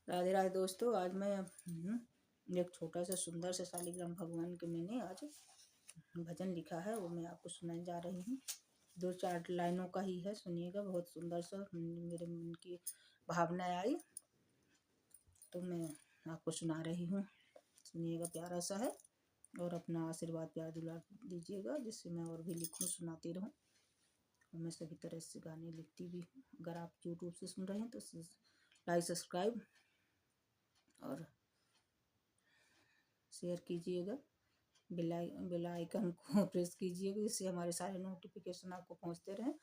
राधे राधे दोस्तों। आज मैं एक छोटा सा सुंदर सा शालिग्राम भगवान के मैंने आज भजन लिखा है, वो मैं आपको सुनाने जा रही हूँ। 2-4 लाइनों का ही है, सुनिएगा। बहुत सुंदर सा मेरे मन की भावना आई तो मैं आपको सुना रही हूँ। सुनिएगा, प्यारा सा है और अपना आशीर्वाद प्यार दुलार दीजिएगा, जिससे मैं और भी लिखूँ, सुनाती रहूँ। और मैं सभी तरह से गाने लिखती भी हूँ। अगर आप यूट्यूब से सुन रहे हैं तो लाइक, सब्सक्राइब और शेयर कीजिएगा। बेल आइकन को प्रेस कीजिएगा, जिससे हमारे सारे नोटिफिकेशन आपको पहुंचते रहें।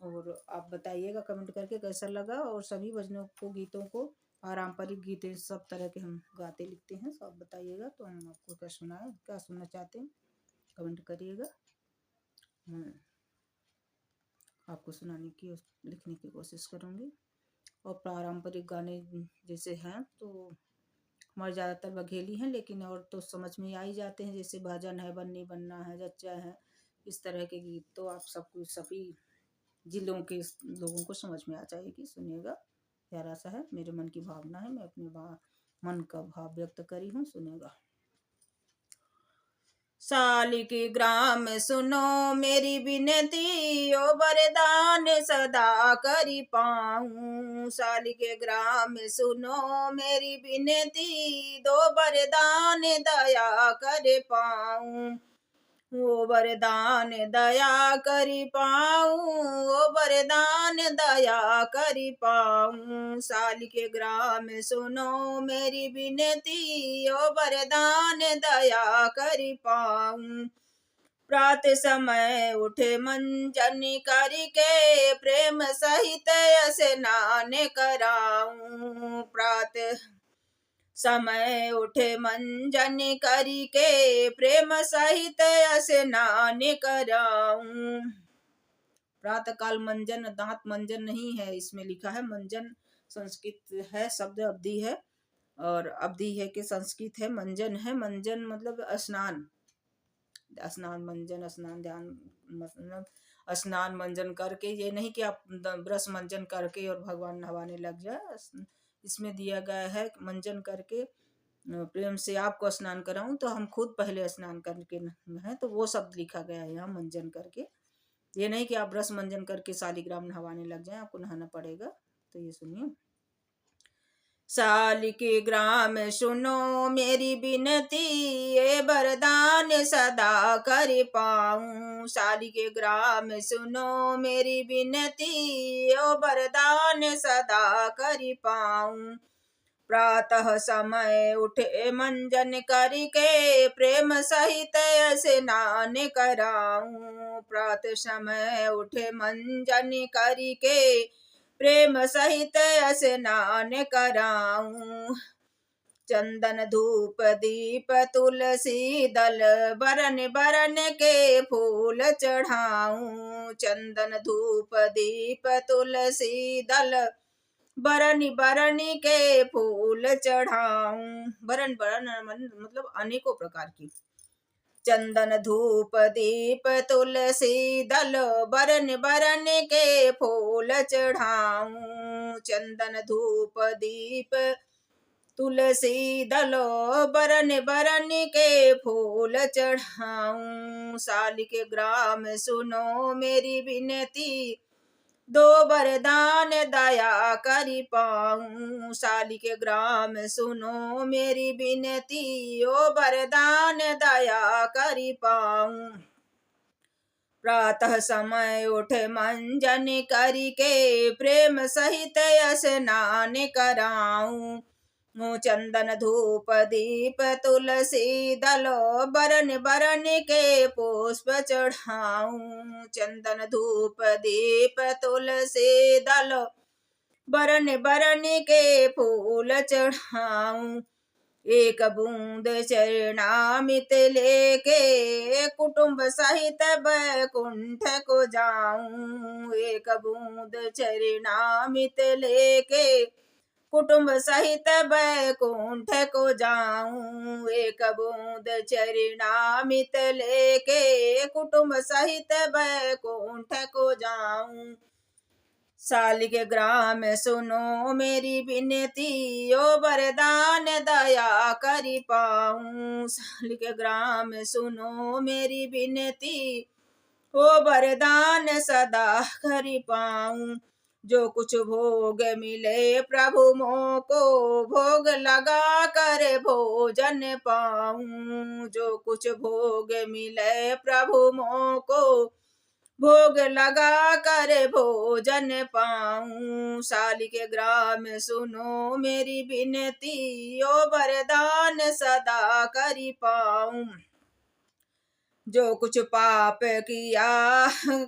और आप बताइएगा कमेंट करके कैसा लगा। और सभी भजनों को, गीतों को, पारंपरिक गीतें, सब तरह के हम गाते लिखते हैं। सब बताइएगा तो हम आपको क्या सुनाएं, क्या सुनना चाहते हैं, कमेंट करिएगा। मैं आपको सुनाने की, लिखने की कोशिश करूँगी। और पारंपरिक गाने जैसे हैं तो हमारे ज़्यादातर बघेली हैं, लेकिन और तो समझ में आ ही जाते हैं। जैसे भजन है, बन्नी बन्ना है, जच्चा है, इस तरह के गीत तो आप सबको, सभी जिलों के लोगों को समझ में आ जाएगी। सुनिएगा, प्यारा सा है, मेरे मन की भावना है, मैं अपने मन का भाव व्यक्त करी हूँ। सुनिएगा। शालिग्राम सुनो मेरी विनती, ओ वरदान सदा करी पाऊं। शालिग्राम सुनो मेरी विनती, दो वरदान दया कर पाऊं। वो वरदान दया करी पाऊं, वो वरदान दया करी पाऊं। शालिग्राम सुनो मेरी विनती, ओ वरदान दया करी पाऊं। प्रात समय उठे मंजन करके, प्रेम सहित स्नान कराऊं। प्रात समय उठे मंजन करके, प्रेम सहित स्नान कराऊं। प्रातः काल मंजन, दांत मंजन नहीं है, इसमें लिखा है मंजन। संस्कृत है, शब्द अवधि है और अवधि है कि संस्कृत है। मंजन है, मंजन मतलब स्नान। स्नान, मंजन, स्नान, ध्यान, मतलब स्नान मंजन करके। ये नहीं कि आप ब्रश मंजन करके और भगवान नहवाने लग जाए। इसमें दिया गया है मंजन करके प्रेम से आपको स्नान कराऊं, तो हम खुद पहले स्नान करके हैं, तो वो शब्द लिखा गया है यहाँ, मंजन करके। ये नहीं कि आप ब्रश मंजन करके शालिग्राम नहवाने लग जाए, आपको नहाना पड़ेगा। तो ये सुनिए। शालिग्राम सुनो मेरी विनती, ये वरदान सदा कर पाऊं। शालिग्राम सुनो मेरी विनती, ओ वरदान सदा कर पाऊं। प्रातः समय उठे मंजन करके, प्रेम सहित स्नान कराऊं। प्रातः समय उठे मंजन करके, प्रेम सहित स्नान कराऊं। चंदन धूप दीप तुलसी दल, बरन बरन के फूल चढ़ाऊं। चंदन धूप दीप तुलसी दल, बरनी बरनी के फूल चढ़ाऊं। बरन बरन मतलब अनेकों प्रकार की। चंदन धूप दीप तुलसी दल, बरन बरन के फूल चढ़ाऊं। चंदन धूप दीप तुलसी दलो, बरन बरन के फूल चढ़ाऊं। शालिग्राम सुनो मेरी विनती, दो वरदान दया करी पाऊं। शालिग्राम सुनो मेरी विनती, ओ वरदान दया करी पाऊं। प्रातः समय उठे मंजन करके, प्रेम सहित स्नान कराऊं। चंदन धूप दीप तुलसी दलो, बरन बरन के पुष्प चढ़ाऊं। चंदन धूप दीप तुलसी दलो, बरन बरन के फूल चढ़ाऊं। एक बूंद चरणामृत लेके, कुटुंब सहित वैकुंठ को जाऊं। एक बूंद चरणामृत लेके, कुटुंब सहित वैकुंठ को जाऊं। एक बूंद चरणामृत लेके, कुटुंब सहित वैकुंठ को जाऊं। शालिग्राम सुनो मेरी विनती, ओ वरदान दया करी पाऊं। शालिग्राम सुनो मेरी विनती, ओ वरदान सदा करी पाऊं। जो कुछ भोग मिले प्रभु मोको, भोग लगा कर भोजन पाऊं। जो कुछ भोग मिले प्रभु मोको, भोग लगा कर भोजन पाऊं। शालिग्राम सुनो मेरी विनती, ओ वरदान सदा करी पाऊं। जो कुछ पाप किया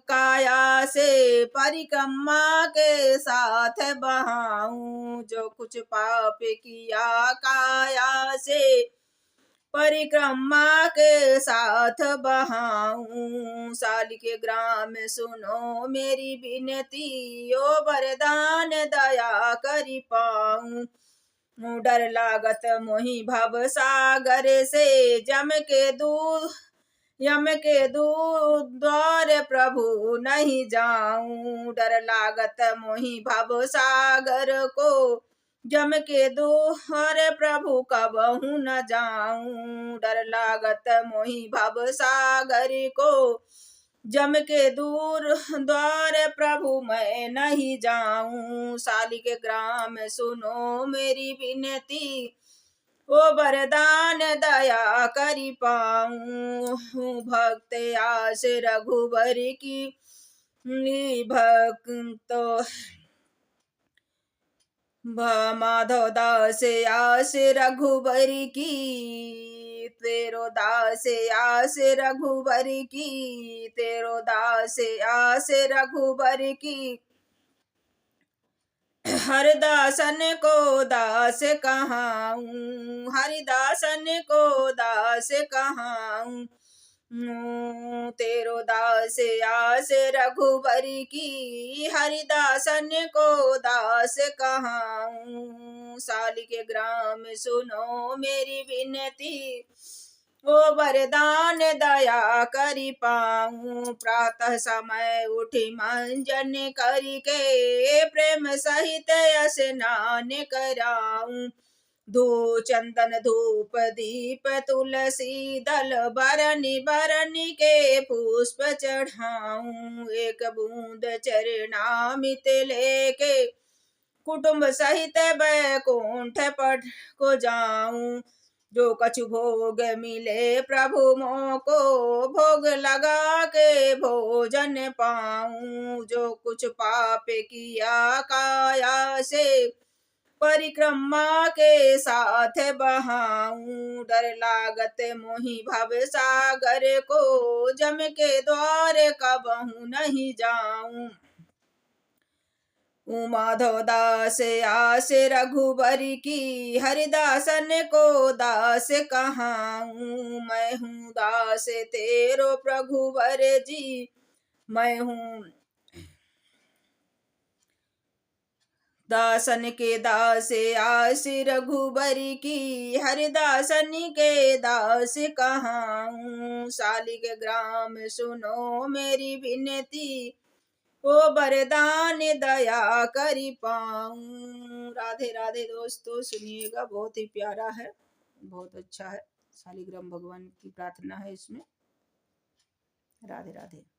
काया से, परिक्रमा के साथ बहाऊं। जो कुछ पाप किया काया से, परिक्रमा के साथ बहाऊं। शालिग्राम सुनो मेरी विनती, ओ वरदान दया करी पाऊं। डर लागत मोहि भव सागर से, यम के दूत द्वार प्रभु नहीं जाऊं। डर लागत मोहि भव सागर को, जम के द्वार प्रभु कबहू न जाऊं। डर लागत मोहि भव सागर को, जम के दूर द्वार प्रभु मैं नहीं जाऊं। शालिग्राम सुनो मेरी विनती, ओ वरदान दया करी पाऊं। भक्त आस रघुबर की भक्त माधव दास आस रघुबर की, तेरो दास आस रघुबर की, तेरो दास आस रघुबर की। हरदासन को दास कहाऊं, हरिदासन को दास कहाऊं। तेरो दास आस रघुबर की, हरिदासन को दास कहाऊं। शालिग्राम सुनो मेरी विनती, ओ वरदान दया करी पाऊं। प्रातः समय उठी मंजन करके, प्रेम सहित स्नान कराऊं। चंदन धूप दीप तुलसी दल, बरनी बरनी के पुष्प चढ़ाऊं। एक बूंद चरणामृत लेके, कुटुंब सहित बैकुंठ पट को जाऊं। जो कछु भोग मिले प्रभु मोको, भोग लगा के भोजन पाऊं। जो कुछ पाप किया काया से, परिक्रमा के साथ बहाऊं। डर लागत मोहि भव सागर को, जम के द्वार कबहू नहीं जाऊं। माधव दास आस रघुबर की, हरिदासन को दास कहाऊं। मैं हूँ दास तेरो प्रभुवर जी, मैं हूँ दासन के दास आस रघुबर की, हरिदासन के दास कहाऊं। शालिग्राम सुनो मेरी विनती, ओ वरदान दया करी पाऊं। राधे राधे दोस्तों, सुनिएगा, बहुत ही प्यारा है, बहुत अच्छा है। शालिग्राम भगवान की प्रार्थना है इसमें। राधे राधे।